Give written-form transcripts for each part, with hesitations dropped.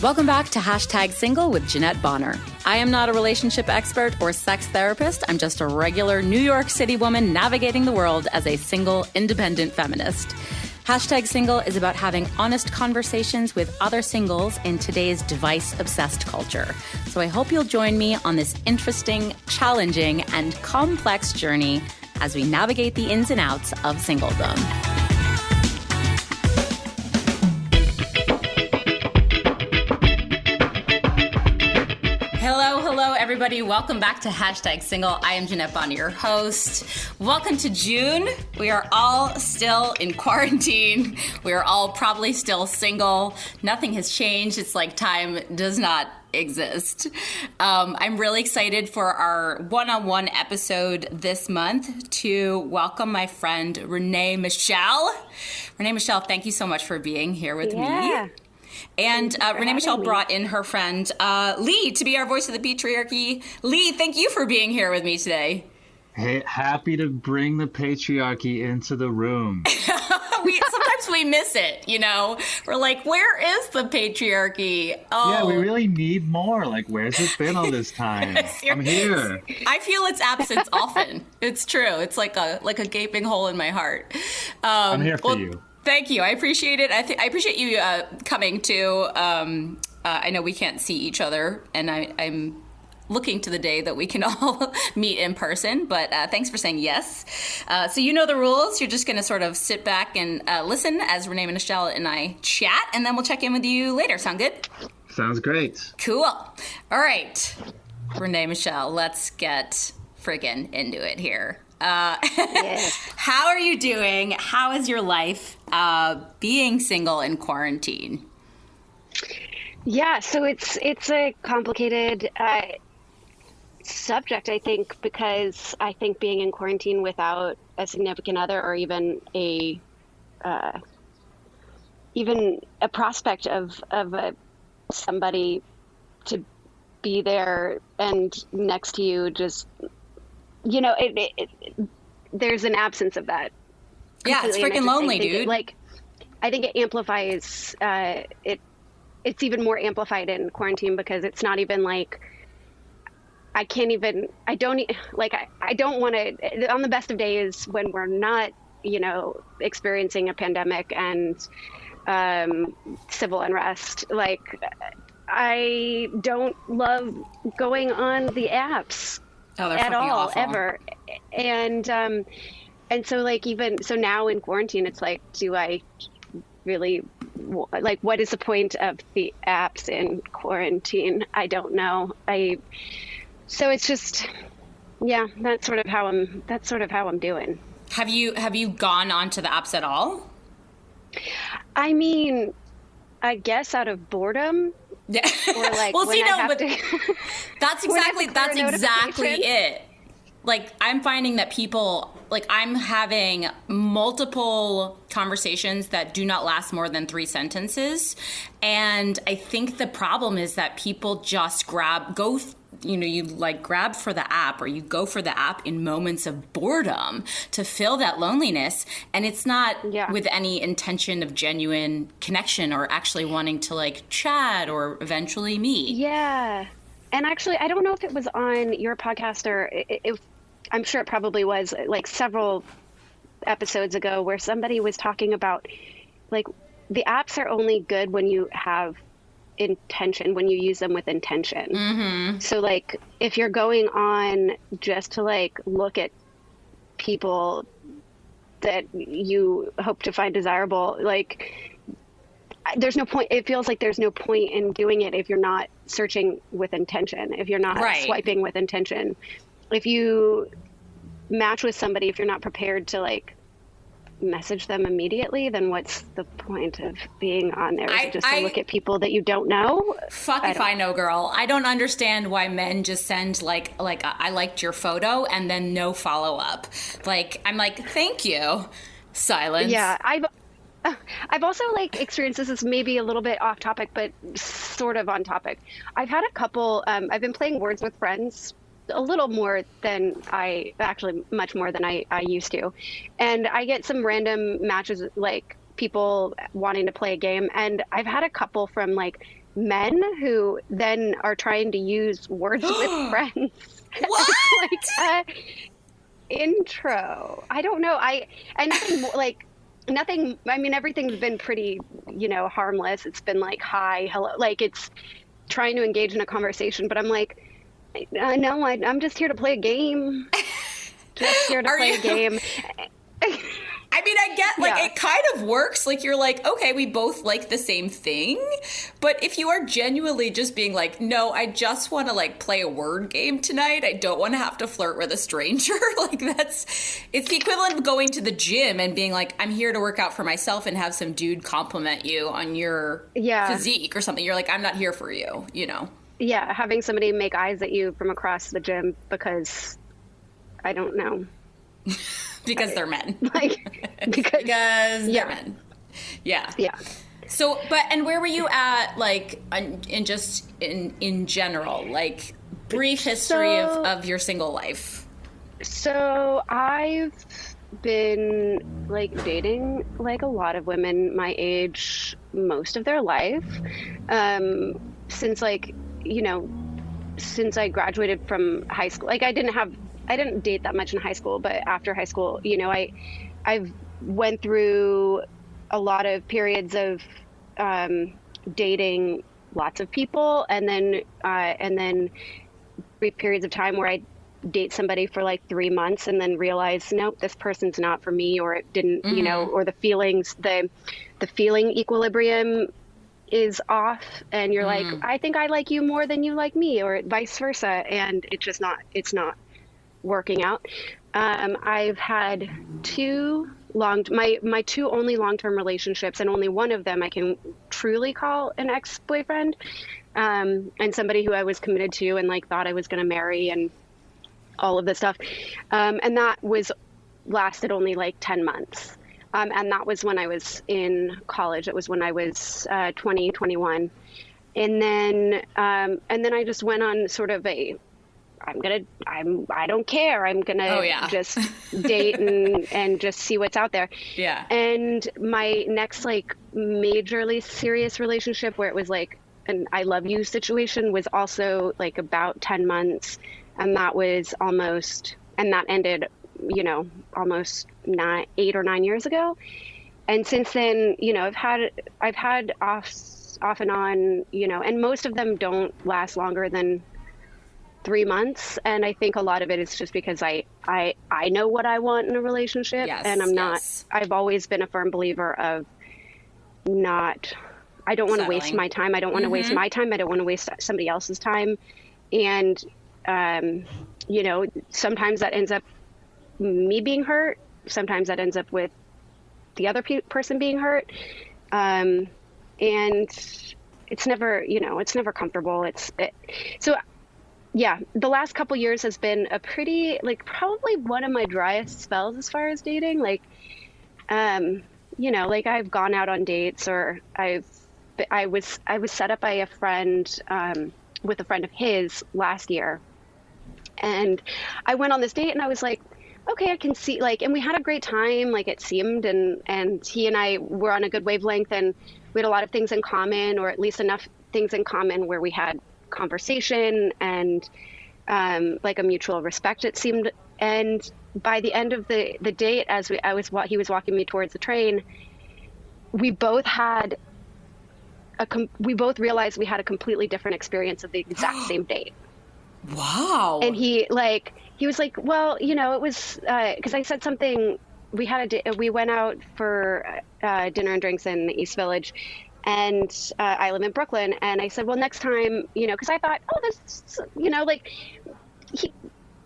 Welcome back to Hashtag Single with Jeanette Bonner. I am not a relationship expert or sex therapist. I'm just a regular New York City woman navigating the world as a single, independent feminist. Hashtag Single is about having honest conversations with other singles in today's device-obsessed culture. So I hope you'll join me on this interesting, challenging, and complex journey as we navigate the ins and outs of singledom. Hello, everybody. Welcome back to Hashtag Single. I am Jeanette Bonner, your host. Welcome to June. We are all still in quarantine. We are all probably still single. Nothing has changed. It's like time does not exist. I'm really excited for our one-on-one episode this month to welcome my friend Renee-Michele. Renee-Michele, thank you so much for being here with me. And Renee-Michele brought in her friend Lee to be our voice of the patriarchy. Lee, thank you for being here with me today. Hey, happy to bring the patriarchy into the room. Sometimes we miss it, you know? We're like, where is the patriarchy? Oh. Yeah, we really need more. Like, where's it been all this time? I'm here. I feel its absence often. It's true. It's like a gaping hole in my heart. I'm here for you. Thank you. I appreciate it. I appreciate you coming too. I know we can't see each other, and I'm looking to the day that we can all meet in person, but thanks for saying yes. So you know the rules. You're just going to sort of sit back and listen as Renee-Michele and I chat, and then we'll check in with you later. Sound good? Sounds great. Cool. All right. Renee-Michele, let's get friggin' into it here. Yes. How are you doing? How is your life being single in quarantine? Yeah, so it's a complicated subject, I think, because I think being in quarantine without a significant other or even a prospect of somebody to be there and next to you, just, you know, there's an absence of that. Yeah, it's freaking lonely, dude. I think it amplifies it's even more amplified in quarantine because it's not even like I don't want to, on the best of days when we're not, you know, experiencing a pandemic and civil unrest, like I don't love going on the apps at all, awful. Ever. And so like, even so now in quarantine, it's like, do I really, like, what is the point of the apps in quarantine? I don't know. So it's just, yeah, that's sort of how I'm doing. Have you gone onto the apps at all? I mean, I guess out of boredom. Yeah. Or like, well, see, no, but that's exactly it. Like, I'm finding that people, like, I'm having multiple conversations that do not last more than 3 sentences. And I think the problem is that people just you like grab for the app, or you go for the app in moments of boredom to fill that loneliness. And it's not with any intention of genuine connection or actually wanting to like chat or eventually meet. Yeah. And actually, I don't know if it was on your podcast or I'm sure it probably was, like several episodes ago, where somebody was talking about like the apps are only good when you have intention, when you use them with intention. Mm-hmm. So like if you're going on just to like look at people that you hope to find desirable, like there's no point. It feels like there's no point in doing it if you're not searching with intention, if you're not swiping with intention. If you match with somebody, if you're not prepared to like message them immediately, then what's the point of being on there? Is it just to look at people that you don't know? Fuck if I know, girl. I don't understand why men just send like I liked your photo and then no follow up. Like, I'm like, thank you. Silence. Yeah, I've also like experienced, this is maybe a little bit off topic, but sort of on topic. I've had a couple, I've been playing Words with Friends a little more than much more than I used to. And I get some random matches, like people wanting to play a game. And I've had a couple from like men who then are trying to use words with friends. What? Like intro. I don't know. Nothing, I mean, everything's been pretty, harmless. It's been like, hi, hello, like it's trying to engage in a conversation, but I'm like, no, I'm just here to play a game. Just here to play a game. I mean, I get, like, it kind of works. Like, you're like, okay, we both like the same thing. But if you are genuinely just being like, no, I just want to, like, play a word game tonight. I don't want to have to flirt with a stranger. Like, it's the equivalent of going to the gym and being like, I'm here to work out for myself and have some dude compliment you on your physique or something. You're like, I'm not here for you, Yeah, having somebody make eyes at you from across the gym because, I don't know. Because they're men. Because they're men. Yeah. Yeah. So, and where were you at, like, in general, like, brief history of your single life? So I've been, like, dating, like, a lot of women my age most of their life. Since, like, since I graduated from high school. Like, I didn't date that much in high school, but after high school, I've went through a lot of periods of dating lots of people, and then brief periods of time where I date somebody for like 3 months and then realize, nope, this person's not for me, or it didn't, or the feelings, the feeling equilibrium is off, and you're like, I think I like you more than you like me, or vice versa, and it's not working out. I've had my two only long-term relationships, and only one of them I can truly call an ex-boyfriend, and somebody who I was committed to and like thought I was going to marry and all of this stuff. And that lasted only like 10 months. And that was when I was in college. It was when I was 20, 21. And then I just went on sort of I don't care. I'm going to just date and just see what's out there. Yeah. And my next like majorly serious relationship, where it was like an I love you situation, was also like about 10 months. And that ended, almost 8 or 9 years ago. And since then, I've had off and on, and most of them don't last longer than 3 months. And I think a lot of it is just because I know what I want in a relationship, and I've always been a firm believer of I don't want to waste my time. I don't want to waste my time. I don't want to waste somebody else's time. And, sometimes that ends up me being hurt. Sometimes that ends up with the other person being hurt. And it's never, it's never comfortable. Yeah, the last couple years has been a pretty, like, probably one of my driest spells as far as dating. Like, like I've gone out on dates, or I was set up by a friend, with a friend of his last year. And I went on this date and I was like, okay, I can see, like, and we had a great time, like it seemed, and he and I were on a good wavelength, and we had a lot of things in common, or at least enough things in common where we had conversation and like a mutual respect, it seemed. And by the end of the date, he was walking me towards the train, we both realized we had a completely different experience of the exact same date. Wow. And he was like, well, it was because I said something. We went out for dinner and drinks in the East Village, and I live in Brooklyn. And I said, well, next time, because I thought,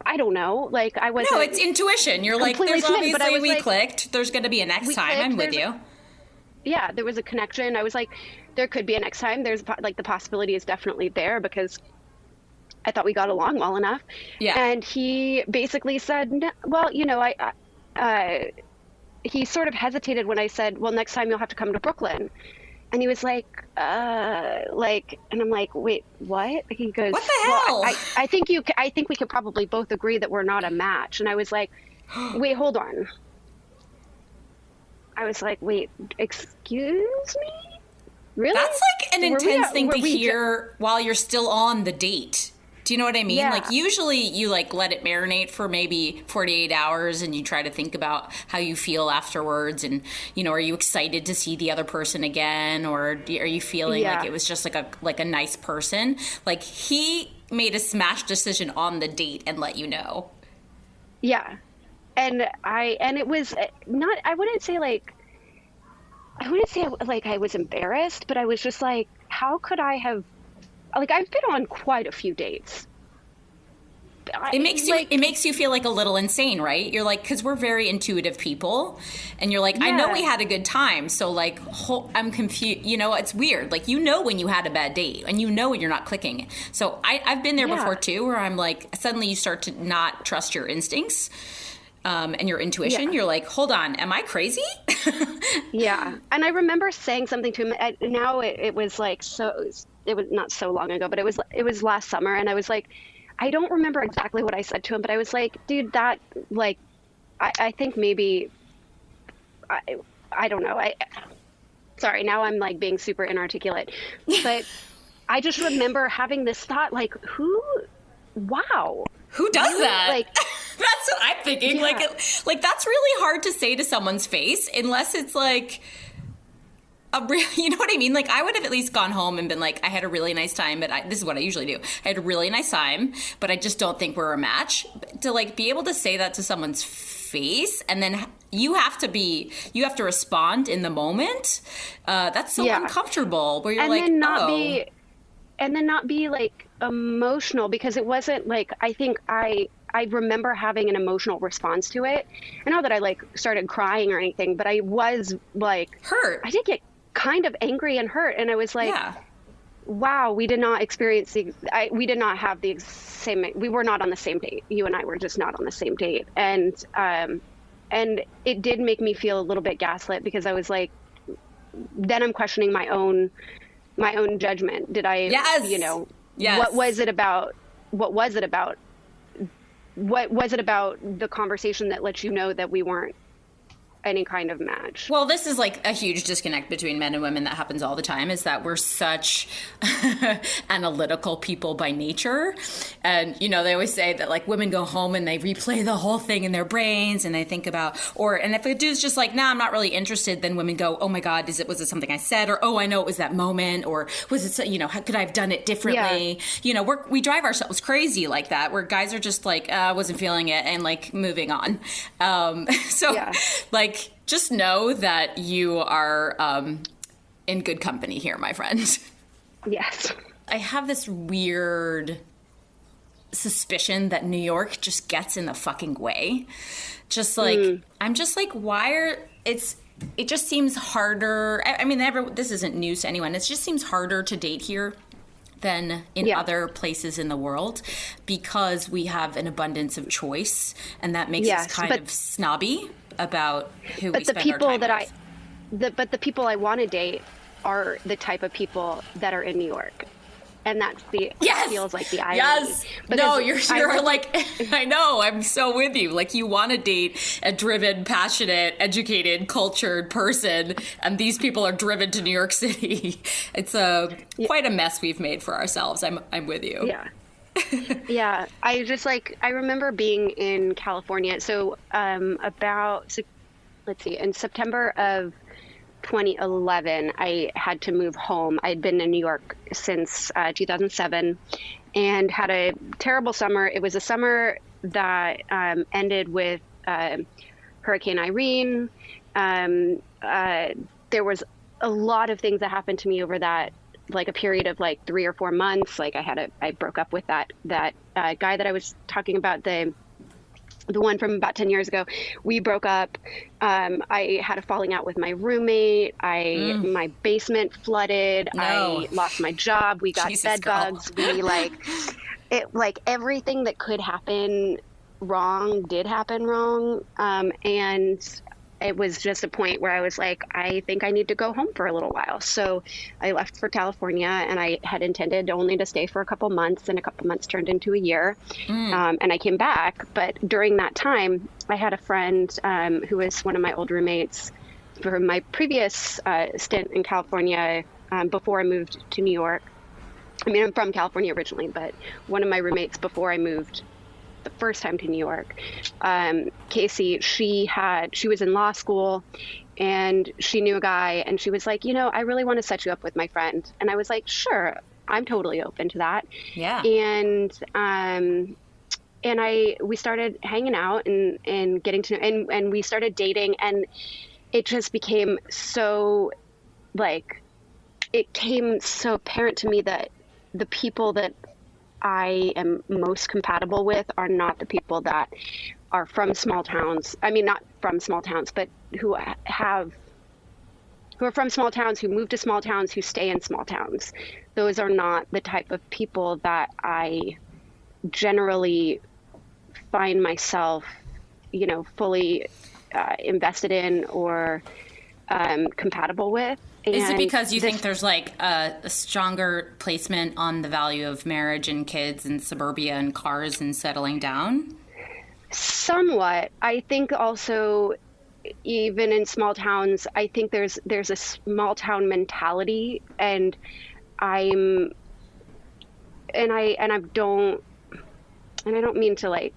I don't know, like I wasn't. No, it's intuition. You're like, there's obviously we clicked. There's going to be a next time. I'm with you. Yeah, there was a connection. I was like, there could be a next time. There's like the possibility is definitely there, because I thought we got along well enough. Yeah. And he basically said, no, well, he sort of hesitated when I said, well, next time you'll have to come to Brooklyn. And he was like, and I'm like, wait, what? He goes, what the hell? Well, I think we could probably both agree that we're not a match. And I was like, wait, hold on. I was like, wait, excuse me? Really? That's like an intense thing to hear while you're still on the date. Do you know what I mean? Yeah. Like usually you like let it marinate for maybe 48 hours and you try to think about how you feel afterwards. And, you know, are you excited to see the other person again? Or are you feeling like it was just like a nice person? Like he made a smash decision on the date and let you know. Yeah. And it was not, I wouldn't say like I was embarrassed, but I was just like, how could I have, like, I've been on quite a few dates. It makes you feel like a little insane, right? You're like, because we're very intuitive people, and you're like, I know we had a good time, so like, I'm confused. You know, it's weird. Like, you know when you had a bad date, and you know when you're not clicking. So I've been there before too, where I'm like, suddenly you start to not trust your instincts. And your intuition, you're like, hold on, am I crazy? Yeah. And I remember saying something to him. Now it was like, it was not so long ago, but it was last summer. And I was like, I don't remember exactly what I said to him, but I was like, dude, that like, I think maybe, I don't know. Sorry, now I'm like being super inarticulate, but I just remember having this thought, like, wow. Who does that? Like, that's what I'm thinking. Yeah. Like that's really hard to say to someone's face unless it's like you know what I mean? Like I would have at least gone home and been like, I had a really nice time, but this is what I usually do. I had a really nice time, but I just don't think we're a match. To like be able to say that to someone's face and then you have to respond in the moment. That's so uncomfortable where you're and like, then not be like emotional, because it wasn't like, I think I remember having an emotional response to it. And not that I like started crying or anything, but I was like hurt. I did get kind of angry and hurt. And I was like, wow, we did not experience we did not have the same, we were not on the same date. You and I were just not on the same date. And it did make me feel a little bit gaslit, because I was like, then I'm questioning my own judgment. Did I, what was it about the conversation that lets you know that we weren't any kind of match? Well, this is like a huge disconnect between men and women that happens all the time, is that we're such analytical people by nature. And, you know, they always say that like women go home and they replay the whole thing in their brains and they think about, and if a dude's just like, nah, I'm not really interested, then women go, oh my God, was it something I said? Or, oh, I know it was that moment. Or was it, how could I have done it differently? Yeah. You know, we drive ourselves crazy like that, where guys are just like, I wasn't feeling it, and like moving on. Like, just know that you are in good company here, my friend. Yes. I have this weird suspicion that New York just gets in the fucking way. Just like, I'm just like, it just seems harder. I mean, this isn't news to anyone. It just seems harder to date here than in other places in the world, because we have an abundance of choice, and that makes us kind of snobby about who we spend our time with. But the people I want to date are the type of people that are in New York. And that's feels like the irony. Yes. No, you're like, I know, I'm so with you. Like, you want to date a driven, passionate, educated, cultured person, and these people are driven to New York City. It's quite a mess we've made for ourselves. I'm with you. Yeah. Yeah. I remember being in California. So, in September of 2011, I had to move home. I'd been in New York since 2007 and had a terrible summer. It was a summer that ended with Hurricane Irene. There was a lot of things that happened to me over that, like a period of like 3 or 4 months. Like I broke up with that guy that I was talking about, the one from about 10 years ago. We broke up. I had a falling out with my roommate. My basement flooded. No. I lost my job. We got bed bugs. We like everything that could happen wrong did happen wrong. And it was just a point where I was like, I think I need to go home for a little while. So I left for California, and I had intended only to stay for a couple months, and a couple months turned into a year. And I came back. But during that time, I had a friend who was one of my old roommates from my previous stint in California before I moved to New York. I mean, I'm from California originally, but one of my roommates before I moved the first time to New York, Casey, she was in law school, and she knew a guy, and she was like, I really want to set you up with my friend. And I was like, sure, I'm totally open to that. Yeah. And we started hanging out and getting to know, and we started dating, and it just became so it came so apparent to me that the people that I am most compatible with are not the people that are from small towns. I mean, not from small towns, but who are from small towns, who move to small towns, who stay in small towns. Those are not the type of people that I generally find myself, fully invested in or compatible with. Is it because you think there's like a stronger placement on the value of marriage and kids and suburbia and cars and settling down? Somewhat. I think also, even in small towns, I think there's a small town mentality, and I don't mean to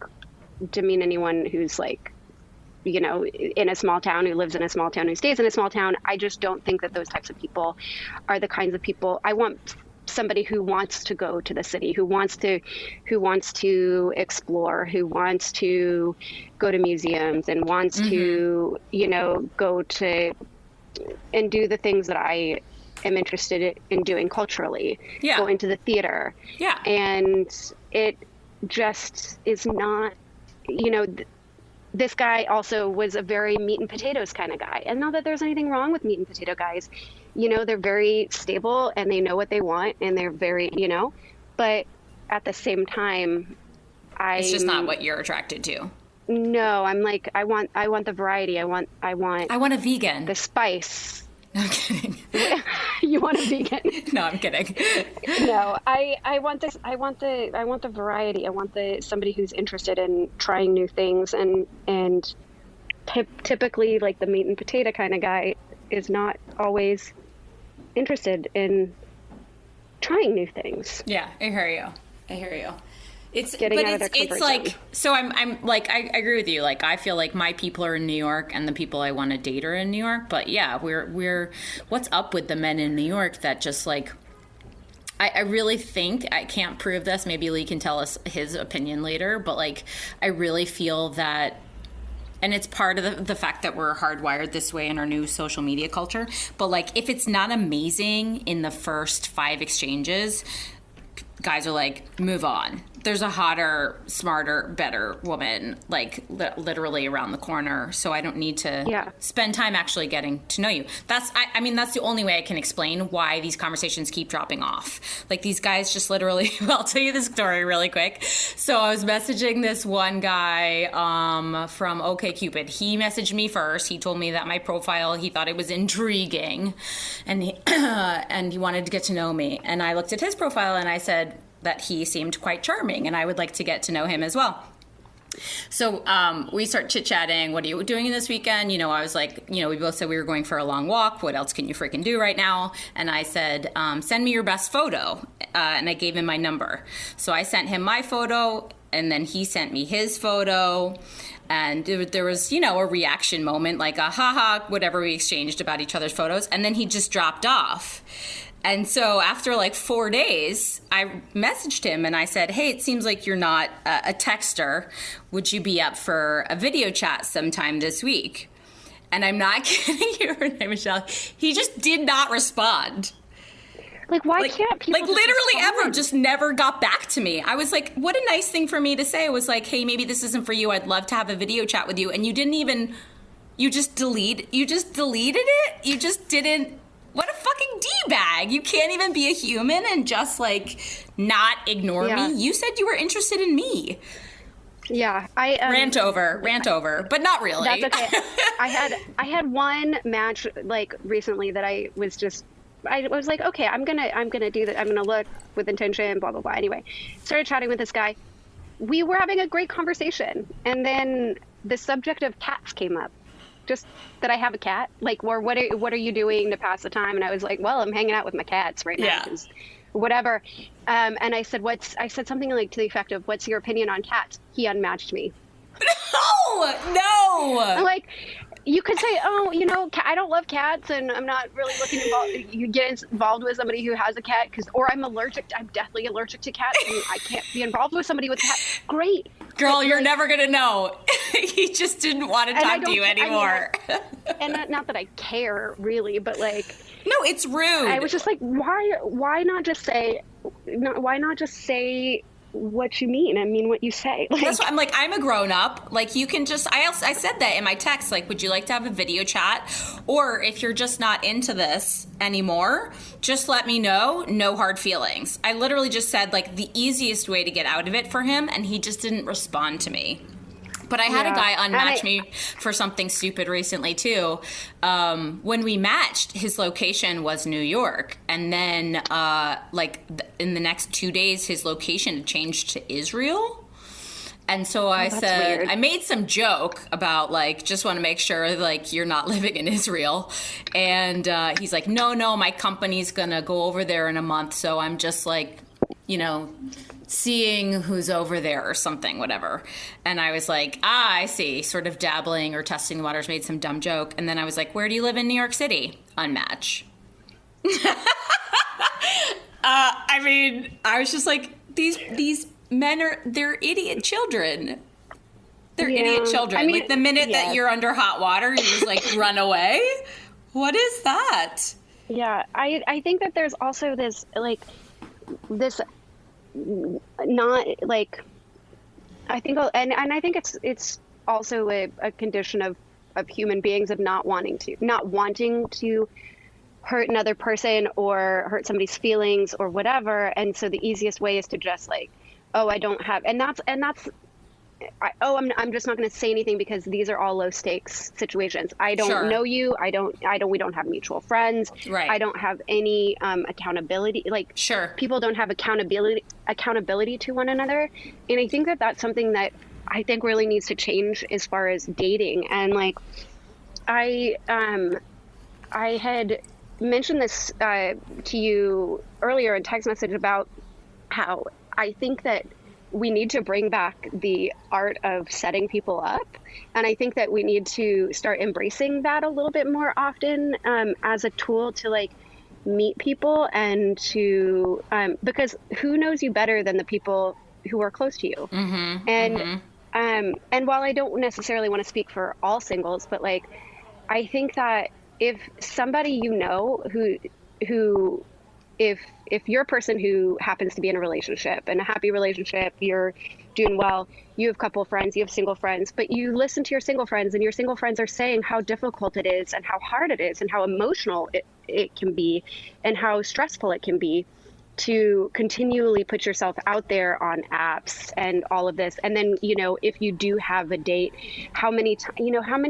demean anyone who's in a small town, who lives in a small town, who stays in a small town. I just don't think that those types of people are the kinds of people. I want somebody who wants to go to the city, who wants to explore, who wants to go to museums and wants to, go to and do the things that I am interested in doing culturally. Yeah. Go into the theater. Yeah. And it just is not, this guy also was a very meat and potatoes kind of guy. And not that there's anything wrong with meat and potato guys. They're very stable, and they know what they want, and they're very, but at the same time, it's just not what you're attracted to. No, I'm like, I want the variety. I want a vegan. The spice. I'm kidding. You want a vegan? No, I'm kidding. No, I want this. I want the variety. I want somebody who's interested in trying new things, and typically, like, the meat and potato kind of guy is not always interested in trying new things. Yeah, I hear you. It's getting out of their comfort zone. So I'm like, I agree with you. Like, I feel like my people are in New York and the people I want to date are in New York. But yeah, we're what's up with the men in New York that just like, I really think, I can't prove this, maybe Lee can tell us his opinion later, but like, I really feel that, and it's part of the fact that we're hardwired this way in our new social media culture, but like, if it's not amazing in the first 5 exchanges, guys are like, move on. There's a hotter, smarter, better woman, like, literally around the corner. So I don't need to spend time actually getting to know you. That's the only way I can explain why these conversations keep dropping off. Like, these guys just literally, I'll tell you this story really quick. So I was messaging this one guy from OkCupid. He messaged me first. He told me that my profile, he thought it was intriguing, and he wanted to get to know me. And I looked at his profile and I said that he seemed quite charming and I would like to get to know him as well. So we start chit-chatting. What are you doing this weekend? I was like, we both said we were going for a long walk. What else can you freaking do right now? And I said, send me your best photo. And I gave him my number. So I sent him my photo, and then he sent me his photo. And there was, a reaction moment, like a haha, whatever we exchanged about each other's photos. And then he just dropped off. And so after like 4 days, I messaged him and I said, hey, it seems like you're not a texter. Would you be up for a video chat sometime this week? And I'm not kidding you, Renee-Michele. He just did not respond. Like, why can't people literally ever just never got back to me. I was like, what a nice thing for me to say. It was like, hey, maybe this isn't for you. I'd love to have a video chat with you. And you just deleted it. You just didn't. What a fucking D-bag. You can't even be a human and just, like, not ignore me. You said you were interested in me. Yeah, rant over, but not really. That's okay. I had one match like recently that I was like, okay, I'm gonna do that. I'm gonna look with intention, blah blah blah. Anyway, started chatting with this guy. We were having a great conversation, and then the subject of cats came up. Just that I have a cat, like, or what are you doing to pass the time? And I was like, well, I'm hanging out with my cats right now, 'cause whatever. And I said something like to the effect of, what's your opinion on cats? He unmatched me. No. I'm like, you could say, oh, I don't love cats, and I'm not really looking involved. You get involved with somebody who has a cat, or I'm deathly allergic to cats, and I can't be involved with somebody with a cat. Great. Girl, you're never going to know. He just didn't want to talk to you anymore. And not that I care, really, but like... No, it's rude. I was just like, why not just say what you mean? I mean what you say. Like, that's what I'm like. I'm a grown up. Like, you can just. I said that in my text. Like, would you like to have a video chat? Or if you're just not into this anymore, just let me know. No hard feelings. I literally just said like the easiest way to get out of it for him, and he just didn't respond to me. But I had a guy unmatch me for something stupid recently, too. When we matched, his location was New York. And then, in the next 2 days, his location changed to Israel. And so I said, weird. I made some joke about, like, just want to make sure, like, you're not living in Israel. And he's like, no, my company's going to go over there in a month. So I'm just, like, seeing who's over there or something, whatever. And I was like, I see, sort of dabbling or testing the waters, made some dumb joke. And then I was like, where do you live in New York City? Unmatch. I was just like, these men they're idiot children. They're idiot children. I mean, like the minute that you're under hot water, you just like run away. What is that? Yeah, I think that there's also this, like, this... not like I think I think it's also a condition of human beings of not wanting to hurt another person or hurt somebody's feelings or whatever, and so the easiest way is to just like, oh, I don't have, and that's I'm just not going to say anything because these are all low stakes situations. I don't know you. We don't have mutual friends. Right. I don't have any accountability. Like, people don't have accountability to one another. And I think that that's something that I think really needs to change as far as dating. And like, I had mentioned this to you earlier in text message about how I think that we need to bring back the art of setting people up. And I think that we need to start embracing that a little bit more often as a tool to like meet people and to, because who knows you better than the people who are close to you. And while I don't necessarily want to speak for all singles, but like, I think that if somebody, if you're a person who happens to be in a relationship, in a happy relationship, you're doing well, you have a couple of friends, you have single friends, but you listen to your single friends and your single friends are saying how difficult it is and how hard it is and how emotional it can be and how stressful it can be to continually put yourself out there on apps and all of this. And then, if you do have a date, how many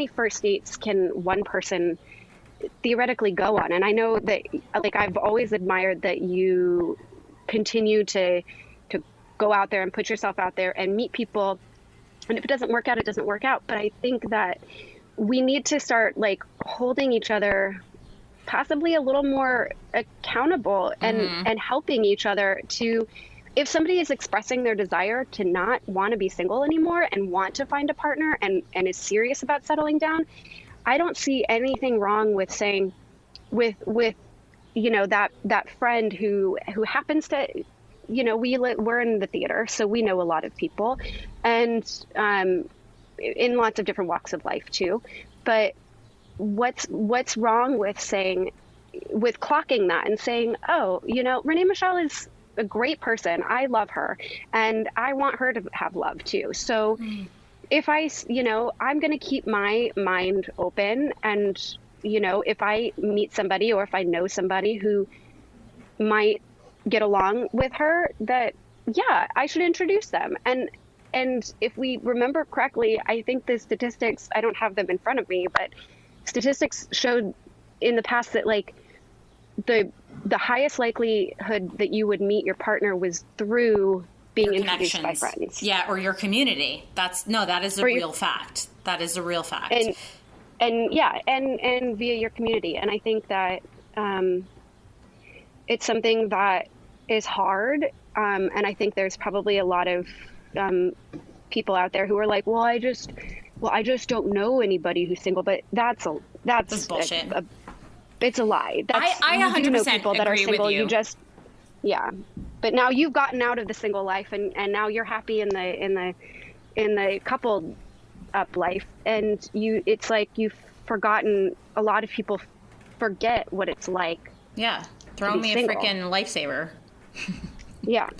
first dates can one person theoretically go on? And I know that, like, I've always admired that you continue to go out there and put yourself out there and meet people. And if it doesn't work out, it doesn't work out. But I think that we need to start like holding each other possibly a little more accountable and helping each other to, if somebody is expressing their desire to not want to be single anymore and want to find a partner and is serious about settling down, I don't see anything wrong with saying with that friend who happens to, we're in the theater, so we know a lot of people and in lots of different walks of life too. But what's wrong with clocking that and saying, oh, Renee-Michele is a great person. I love her and I want her to have love too. So if I'm going to keep my mind open and, if I meet somebody or if I know somebody who might get along with her, that, yeah, I should introduce them. And and if we remember correctly, I think the statistics, I don't have them in front of me, but statistics showed in the past that like the highest likelihood that you would meet your partner was through being introduced by friends. Yeah, or your community. That is a real fact. That is a real fact. And via your community. And I think that it's something that is hard. And I think there's probably a lot of people out there who are like, well, I just don't know anybody who's single. But that's bullshit. It's a lie. I 100% do know people that are single. With you. But now you've gotten out of the single life, and now you're happy in the coupled up life, and it's like you've forgotten. A lot of people forget what it's like. Yeah, throw me single. A freaking lifesaver. Yeah,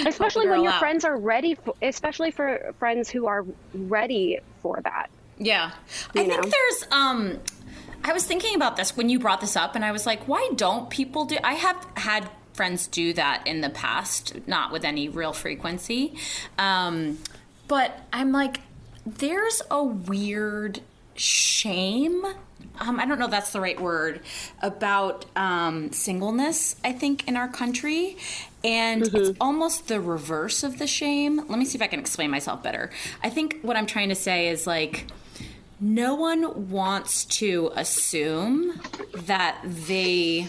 especially when your friends are ready. Especially for friends who are ready for that. Yeah, I think there's. I was thinking about this when you brought this up, and I was like, why don't people do? I have had friends do that in the past, not with any real frequency. But I'm like, there's a weird shame. I don't know if that's the right word, about singleness, I think, in our country. And it's almost the reverse of the shame. Let me see if I can explain myself better. I think what I'm trying to say is like, no one wants to assume that they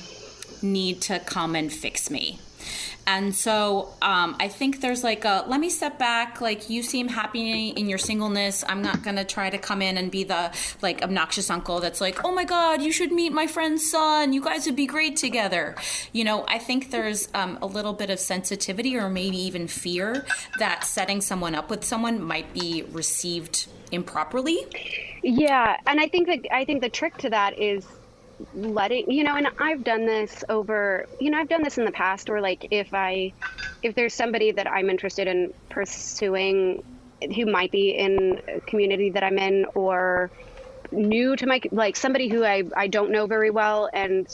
need to come and fix me. And so I think there's like let me step back. Like, you seem happy in your singleness. I'm not going to try to come in and be the like obnoxious uncle that's like, oh my God, you should meet my friend's son. You guys would be great together. You know, I think there's a little bit of sensitivity or maybe even fear that setting someone up with someone might be received improperly. Yeah. And I think the trick to that is letting, and I've done this in the past, or like if there's somebody that I'm interested in pursuing who might be in a community that I'm in, or new to my, like somebody who I don't know very well, and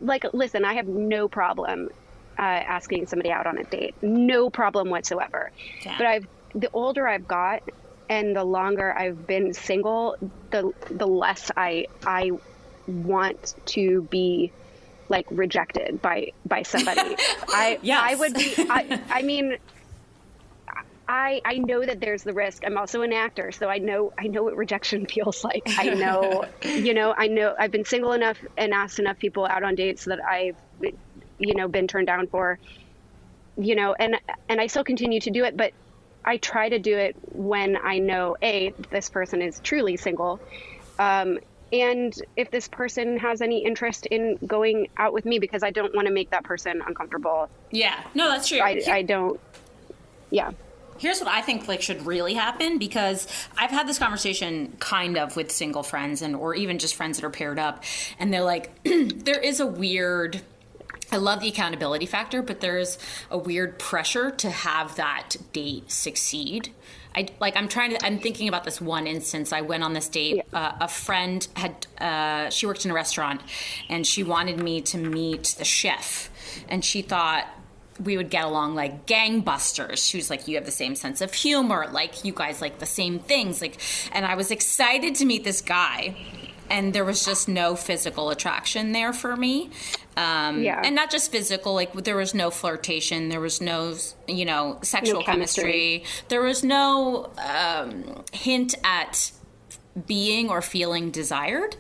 like, listen, I have no problem asking somebody out on a date, no problem whatsoever. Yeah. But the older I've got and the longer I've been single, the less I want to be like rejected by somebody. I would be, I mean, I know that there's the risk. I'm also an actor, so I know what rejection feels like. I know, I know I've been single enough and asked enough people out on dates that I've, been turned down for, and I still continue to do it, but I try to do it when I know, this person is truly single. And if this person has any interest in going out with me, because I don't want to make that person uncomfortable. Yeah, no, that's true. I don't. Yeah. Here's what I think like should really happen, because I've had this conversation kind of with single friends or even just friends that are paired up, and they're like, there is a weird, I love the accountability factor, but there's a weird pressure to have that date succeed. I'm thinking about this one instance. I went on this date. Yeah. A friend she worked in a restaurant, and she wanted me to meet the chef, and she thought we would get along like gangbusters. She was like, you have the same sense of humor. Like, you guys like the same things. Like, and I was excited to meet this guy, and there was just no physical attraction there for me. And not just physical, like there was no flirtation, there was no, sexual chemistry. There was no hint at being or feeling desired.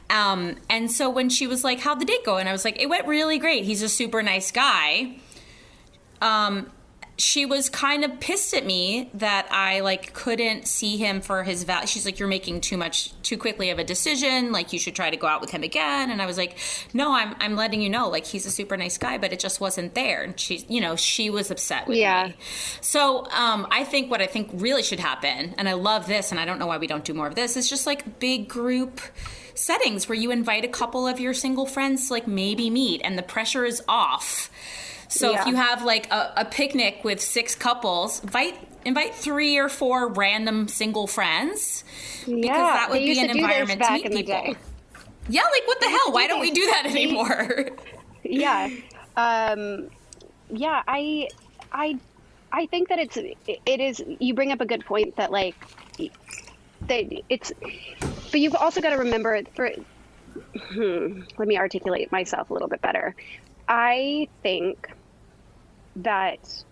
And so when she was like, how'd the date go? And I was like, it went really great. He's a super nice guy. She was kind of pissed at me that I like couldn't see him for his value. She's like, you're making too quickly of a decision. Like, you should try to go out with him again. And I was like, no, I'm letting you know, like, he's a super nice guy, but it just wasn't there. And she was upset with me. So I think what I think really should happen, and I love this, and I don't know why we don't do more of this, is just like big group settings where you invite a couple of your single friends to like maybe meet, and the pressure is off. So if you have like a picnic with 6 couples, invite 3 or 4 random single friends, because that would be an environment to meet people. Yeah, like what the hell? Why don't we do that anymore? I I think that it is, you bring up a good point that like, but you've also got to remember let me articulate myself a little bit better. I think that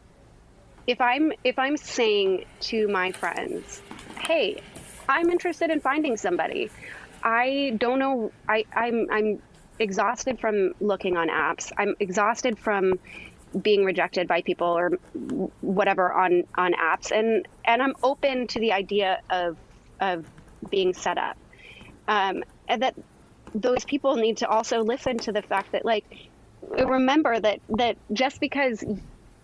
if I'm saying to my friends, hey, I'm interested in finding somebody, I don't know, I'm exhausted from looking on apps. I'm exhausted from being rejected by people or whatever on apps, and I'm open to the idea of being set up, and that those people need to also listen to the fact that, like, remember that just because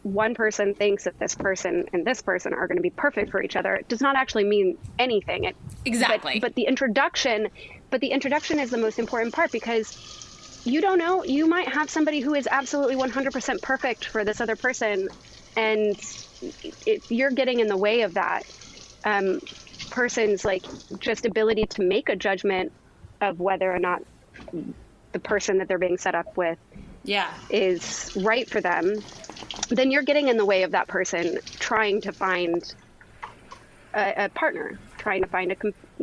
one person thinks that this person and this person are going to be perfect for each other, it does not actually mean anything. Exactly. But the introduction is the most important part, because you don't know, you might have somebody who is absolutely 100% perfect for this other person, and if you're getting in the way of that person's like just ability to make a judgment of whether or not the person that they're being set up with is right for them, then you're getting in the way of that person trying to find a partner, trying to find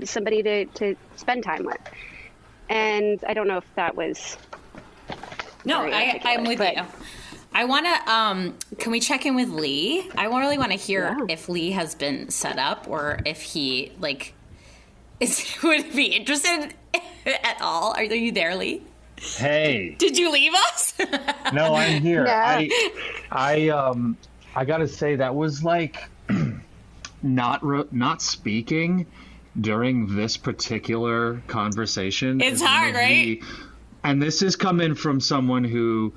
somebody to spend time with. And I don't know if that was... No, I'm with you. I want to, can we check in with Lee? I really want to hear if Lee has been set up, or if he, like, would be interested at all. Are you there, Lee? Hey. Did you leave us? No, I'm here. Yeah. I gotta say, that was like not speaking during this particular conversation. It's hard, right? And this is coming from someone who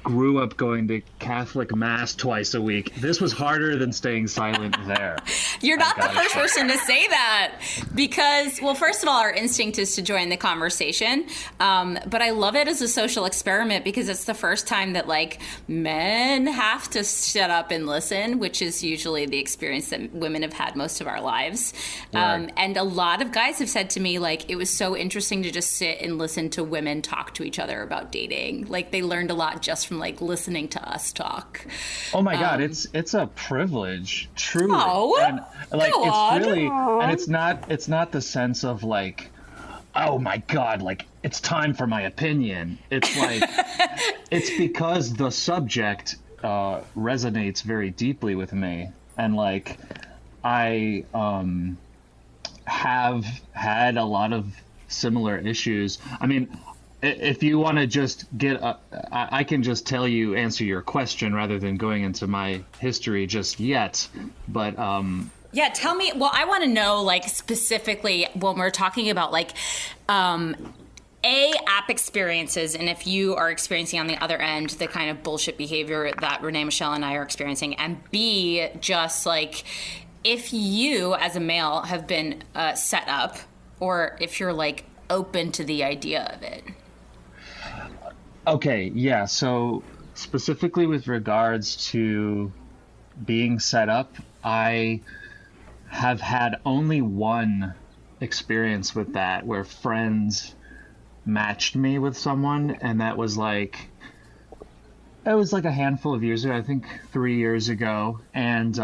grew up going to Catholic Mass twice a week. This was harder than staying silent there. You're not the first person to say that, because, well, first of all, our instinct is to join the conversation. But I love it as a social experiment, because it's the first time that, like, men have to shut up and listen, which is usually the experience that women have had most of our lives. Right. And a lot of guys have said to me, like, it was so interesting to just sit and listen to women talk to each other about dating. Like, they learned a lot just from, like, listening to us talk. Oh my God, it's a privilege, truly. Oh, and, like, go it's on. really, and it's not the sense of like, oh my God, like, it's time for my opinion. It's like, it's because the subject resonates very deeply with me, and like, I have had a lot of similar issues. I mean, if you want to just I can just answer your question rather than going into my history just yet. But yeah, tell me. Well, I want to know, like, specifically when we're talking about, like, app experiences, and if you are experiencing on the other end the kind of bullshit behavior that Renee-Michele and I are experiencing, and B, just like, if you as a male have been set up, or if you're, like, open to the idea of it. Okay, yeah, so specifically with regards to being set up, I have had only one experience with that, where friends matched me with someone, and that was like, it was like a handful of years ago, I think 3 years ago, and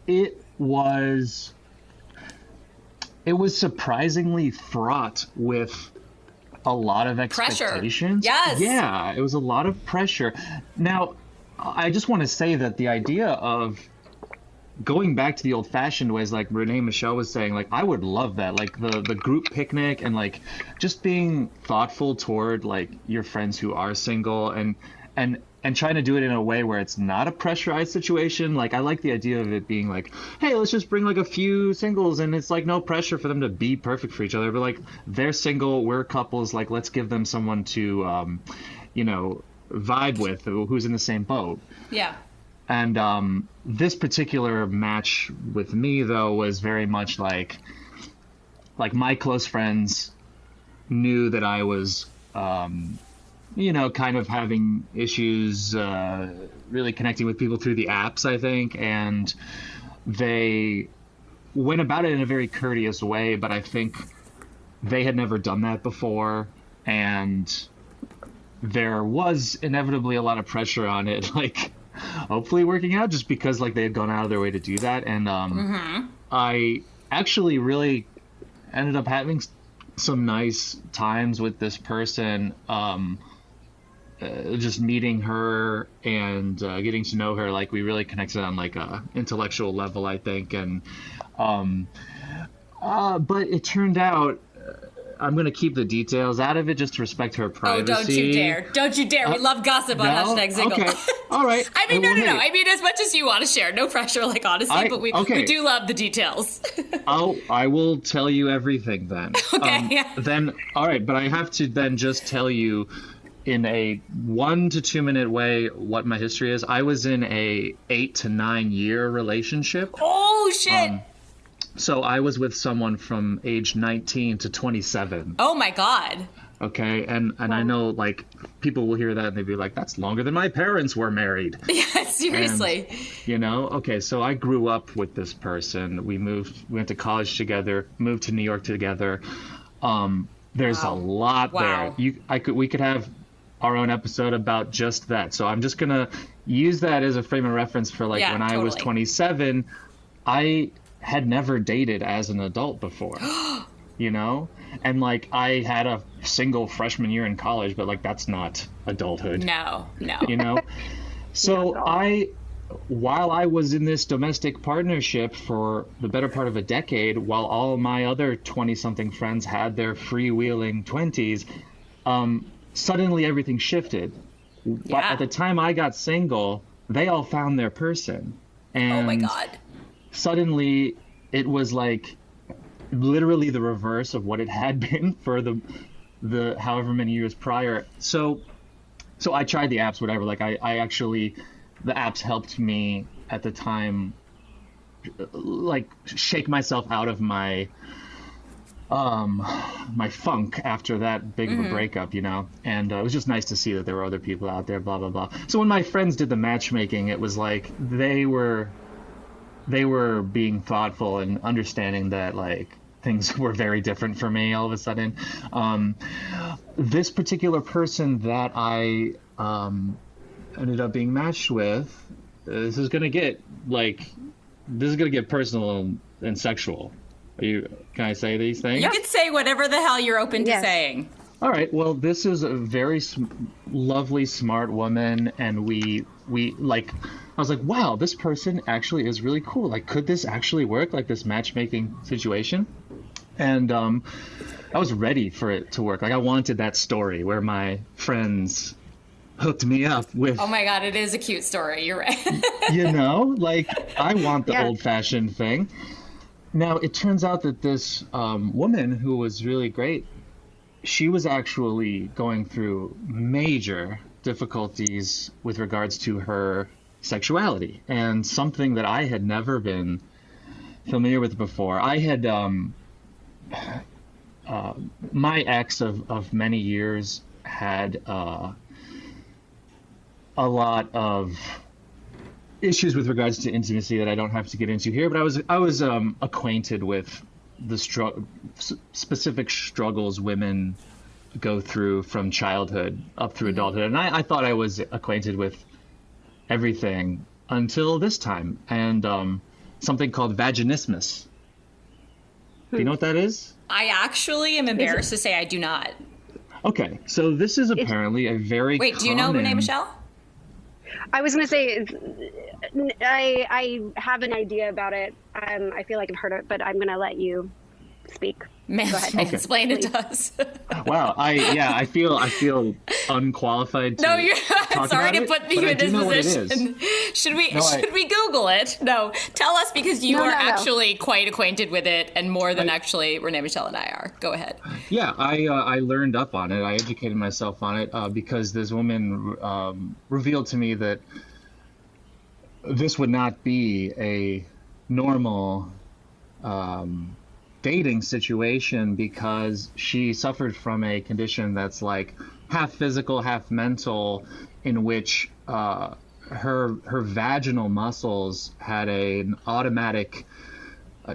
it was surprisingly fraught with a lot of expectations. Pressure. Yes. Yeah, it was a lot of pressure. Now, I just want to say that the idea of going back to the old-fashioned ways, like Renee-Michele was saying, like, I would love that, like the group picnic, and like just being thoughtful toward like your friends who are single, and trying to do it in a way where it's not a pressurized situation. Like, I like the idea of it being like, hey, let's just bring like a few singles, and it's like no pressure for them to be perfect for each other, but like, they're single, we're couples, like, let's give them someone to vibe with, who's in the same boat. Yeah. And this particular match with me, though, was very much like my close friends knew that I was kind of having issues really connecting with people through the apps, I think, and they went about it in a very courteous way, but I think they had never done that before, and there was inevitably a lot of pressure on it. Like, hopefully working out, just because like they had gone out of their way to do that. And I actually really ended up having some nice times with this person, just meeting her and getting to know her. Like we really connected on like a intellectual level, I think. And but it turned out I'm going to keep the details out of it just to respect her privacy. Oh, don't you dare. Don't you dare. We love gossip on hashtag single. Okay. All right. I mean, no. I mean, as much as you want to share. No pressure, like, honestly, but we do love the details. I will tell you everything then. Okay. Then, all right, but I have to then just tell you in a 1 to 2 minute way what my history is. I was in a 8 to 9 year relationship. Oh, shit. So I was with someone from age 19 to 27. Oh my God. Okay, and I know like people will hear that and they'd be like, that's longer than my parents were married. Yeah, seriously. And, okay, so I grew up with this person. We went to college together, moved to New York together. There's a lot there. We could have our own episode about just that. So I'm just gonna use that as a frame of reference for like when I was 27, I had never dated as an adult before, and like I had a single freshman year in college, but like that's not adulthood. No. So while I was in this domestic partnership for the better part of a decade, while all my other 20-something friends had their freewheeling 20s, suddenly everything shifted. But at the time I got single, they all found their person. And oh my God. Suddenly it was like literally the reverse of what it had been for the however many years prior. So I tried the apps, whatever. Like I actually, the apps helped me at the time, like shake myself out of my my funk after that big of a breakup, and it was just nice to see that there were other people out there, blah, blah, blah. So when my friends did the matchmaking, it was like they were being thoughtful and understanding that like things were very different for me all of a sudden. This particular person that I ended up being matched with, this is gonna get personal and sexual. Can I say these things? You can say whatever the hell you're open to saying. All right. Well, this is a very lovely, smart woman, and we like. I was like, wow, this person actually is really cool. Like, could this actually work? Like this matchmaking situation, and I was ready for it to work. Like, I wanted that story where my friends hooked me up with. Oh my God, it is a cute story. You're right. Like I want the old-fashioned thing. Now, it turns out that this woman who was really great, she was actually going through major difficulties with regards to her sexuality, and something that I had never been familiar with before. I had my ex of many years had a lot of issues with regards to intimacy that I don't have to get into here, but I was acquainted with the specific struggles women go through from childhood up through adulthood, and I thought I was acquainted with everything until this time, and something called vaginismus. Do you know what that is? I actually am embarrassed to say I do not. Okay, so this is apparently a very Wait, do you know Renee-Michele? I was going to say, I have an idea about it. I feel like I've heard it, but I'm going to let you speak. Explain it to us. Wow, I feel unqualified to you're talk sorry about to put you in this position. Should we Google it? No, tell us, because you are actually quite acquainted with it, and more than actually Renee-Michele and I are. Go ahead. Yeah, I learned up on it. I educated myself on it because this woman revealed to me that this would not be a normal dating situation, because she suffered from a condition that's like half physical, half mental, in which her vaginal muscles had an automatic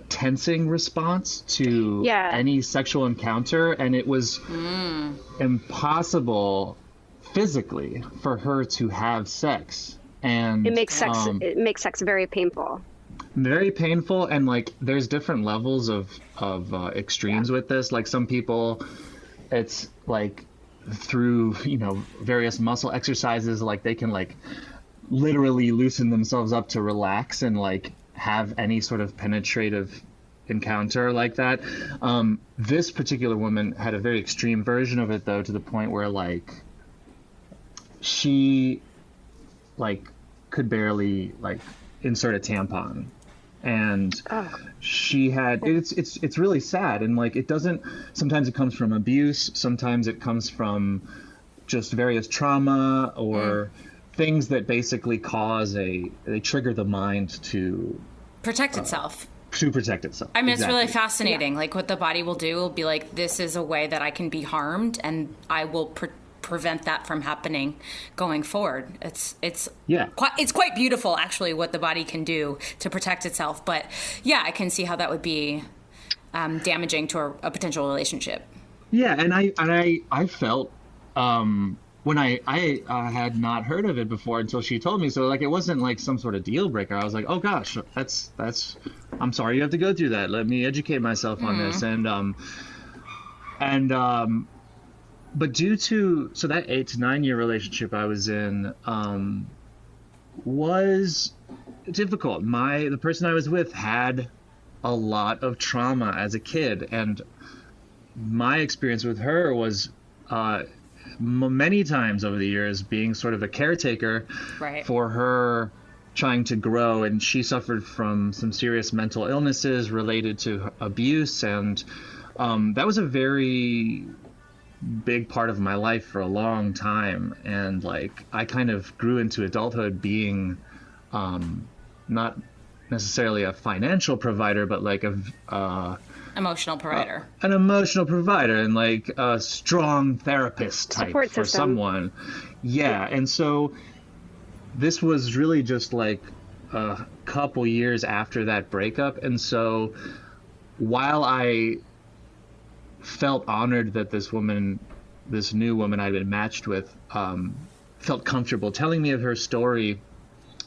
tensing response to any sexual encounter, and it was impossible physically for her to have sex And it makes sex very painful. Very painful, and like there's different levels of extremes with this. Like some people, it's like through various muscle exercises, like they can like literally loosen themselves up to relax and like have any sort of penetrative encounter like that. This particular woman had a very extreme version of it, though, to the point where like she like could barely like insert a tampon, and she had it's really sad. And like it doesn't, sometimes it comes from abuse, sometimes it comes from just various trauma or things that basically they trigger the mind to protect itself. To protect itself. I mean, It's really fascinating. Like what the body will do will be like, this is a way that I can be harmed, and I will prevent that from happening going forward. It's quite beautiful, actually, what the body can do to protect itself. But yeah, I can see how that would be damaging to a potential relationship. Yeah, and I felt when I had not heard of it before until she told me. So like it wasn't like some sort of deal breaker. I was like, oh gosh, that's I'm sorry you have to go through that. Let me educate myself on this. But due to that 8 to 9 year relationship I was in was difficult. The person I was with had a lot of trauma as a kid, and my experience with her was many times over the years being sort of a caretaker for her trying to grow, and she suffered from some serious mental illnesses related to abuse, and that was a very big part of my life for a long time. And like I kind of grew into adulthood being not necessarily a financial provider, but like emotional provider. An emotional provider, and like a strong therapist type support for system. someone. Yeah, and so this was really just like a couple years after that breakup. And so while I felt honored that this new woman I'd been matched with, felt comfortable telling me of her story,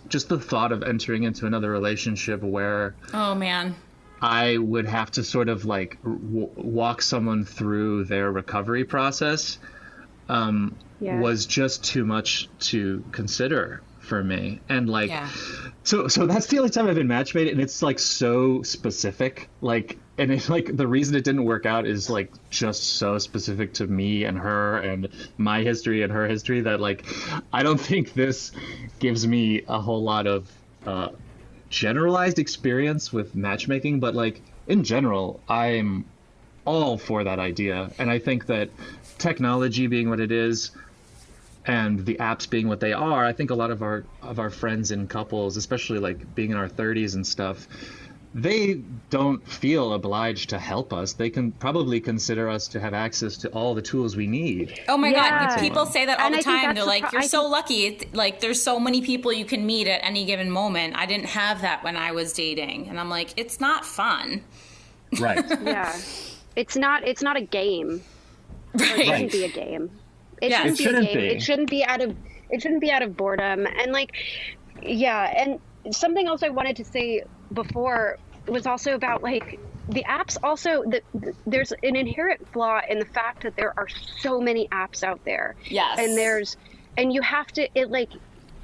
just the thought of entering into another relationship where I would have to sort of like walk someone through their recovery process was just too much to consider for me. And like so that's the only time I've been matchmade, and it's like so specific, like, and it's like the reason it didn't work out is like just so specific to me and her and my history and her history that like I don't think this gives me a whole lot of generalized experience with matchmaking, but like in general I'm all for that idea. And I think that technology being what it is and the apps being what they are, I think a lot of our friends and couples, especially like being in our 30s and stuff, they don't feel obliged to help us. They can probably consider us to have access to all the tools we need. Oh my God. People say that all the time. They're like, you're so lucky. Like, there's so many people you can meet at any given moment. I didn't have that when I was dating. And I'm like, it's not fun. Right. Yeah. It's not a game. Right. It shouldn't be a game. It shouldn't be out of boredom. And like, and something else I wanted to say before was also about like the apps. Also, there's an inherent flaw in the fact that there are so many apps out there. Yes. And you have to,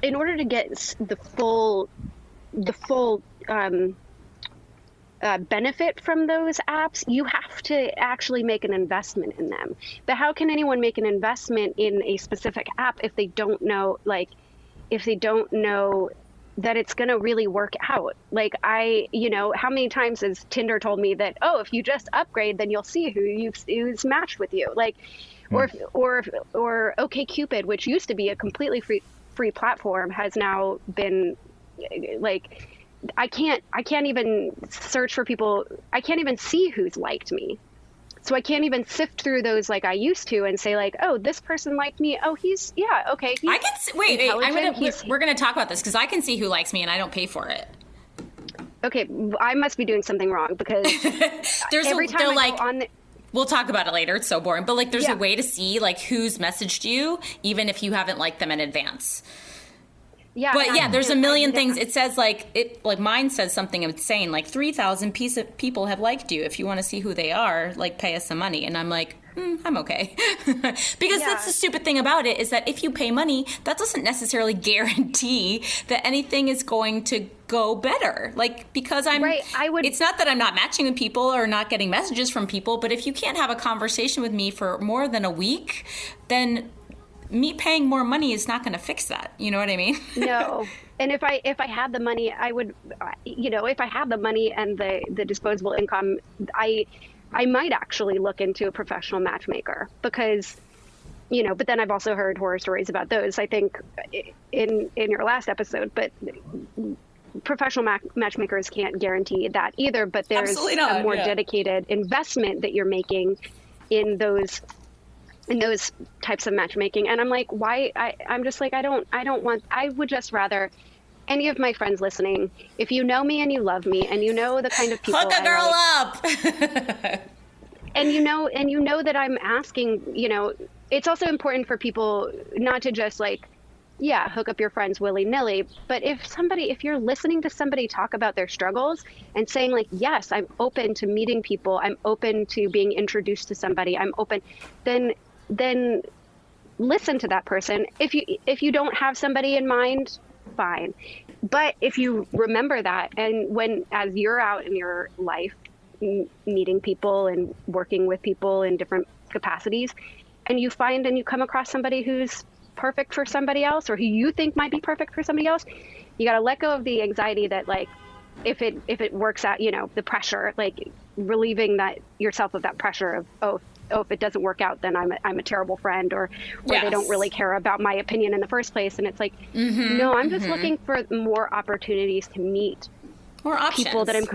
in order to get the full benefit from those apps, you have to actually make an investment in them. But how can anyone make an investment in a specific app if they don't know that it's going to really work out? Like how many times has Tinder told me that, oh, if you just upgrade, then you'll see who's matched with you. Like, or OkCupid, which used to be a completely free platform, has now been like, I can't even search for people. I can't even see who's liked me. So I can't even sift through those like I used to and say like, oh, this person liked me. Oh, okay. I can see, we're going to talk about this because I can see who likes me and I don't pay for it. Okay. I must be doing something wrong because we'll talk about it later. It's so boring. But like, there's a way to see like who's messaged you, even if you haven't liked them in advance. Yeah. But yeah, there's a million things. It says like mine says something insane, like 3,000 people have liked you. If you want to see who they are, like pay us some money. And I'm like, I'm okay. Because that's the stupid thing about it, is that if you pay money, that doesn't necessarily guarantee that anything is going to go better. Like, because it's not that I'm not matching with people or not getting messages from people, but if you can't have a conversation with me for more than a week, then me paying more money is not going to fix that. You know what I mean? No. And if I had the money, I would, if I had the money and the disposable income, I might actually look into a professional matchmaker, because, but then I've also heard horror stories about those, I think, in your last episode, but professional matchmakers can't guarantee that either, but there's a more dedicated investment that you're making in those types of matchmaking. And I'm like, why? I'm just like, I would just rather, any of my friends listening, if you know me and you love me and you know the kind of people hook a girl up and you know that I'm asking, it's also important for people not to just hook up your friends willy-nilly, but if you're listening to somebody talk about their struggles and saying like, yes, I'm open to meeting people, I'm open to being introduced to somebody, I'm open, then listen to that person. If you don't have somebody in mind, fine. But if you remember that, and as you're out in your life meeting people and working with people in different capacities, and you come across somebody who's perfect for somebody else, or who you think might be perfect for somebody else, you got to let go of the anxiety that if it works out, the pressure, relieving yourself of that pressure of, if it doesn't work out, then I'm a terrible friend, or they don't really care about my opinion in the first place. And it's like, no, I'm just looking for more opportunities to meet more people that I'm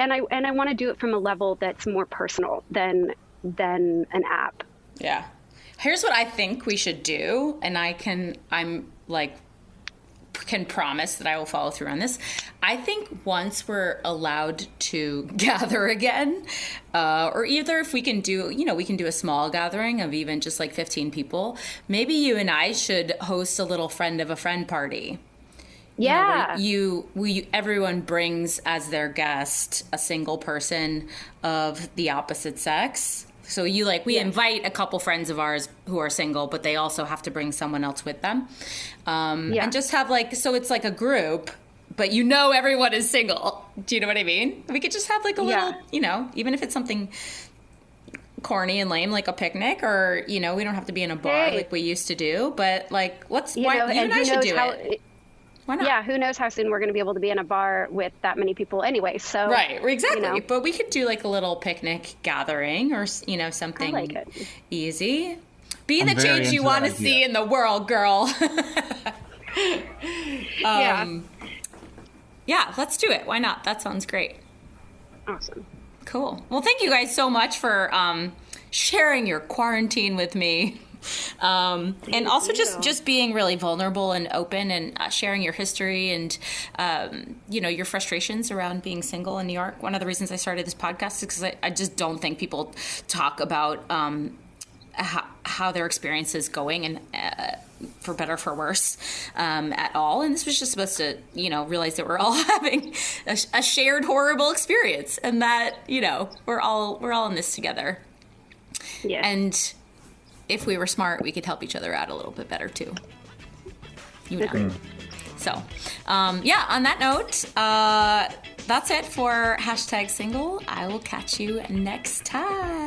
and I want to do it from a level that's more personal than an app. Yeah. Here's what I think we should do, and can promise that I will follow through on this. I think once we're allowed to gather again, or either if we can do, we can do a small gathering of even just 15 people, maybe you and I should host a little friend of a friend party. Yeah. Everyone brings as their guest a single person of the opposite sex. So we invite a couple friends of ours who are single, but they also have to bring someone else with them. And just have so it's like a group, but everyone is single. Do you know what I mean? We could just have a little, even if it's something corny and lame, like a picnic, or, we don't have to be in a bar like we used to do, but you and I should do it. Why not? Yeah, who knows how soon we're going to be able to be in a bar with that many people anyway. So right, exactly. But we could do a little picnic gathering, or something easy. Be the change you want to see in the world, girl. Yeah, let's do it. Why not? That sounds great. Awesome. Cool. Well, thank you guys so much for sharing your quarantine with me. And also just being really vulnerable and open, and sharing your history and, your frustrations around being single in New York. One of the reasons I started this podcast is because I just don't think people talk about how their experience is going, and for better, for worse, at all. And this was just supposed to, realize that we're all having a shared horrible experience, and that, we're all in this together. Yeah. And if we were smart, we could help each other out a little bit better too. So, on that note, that's it for #single. I will catch you next time.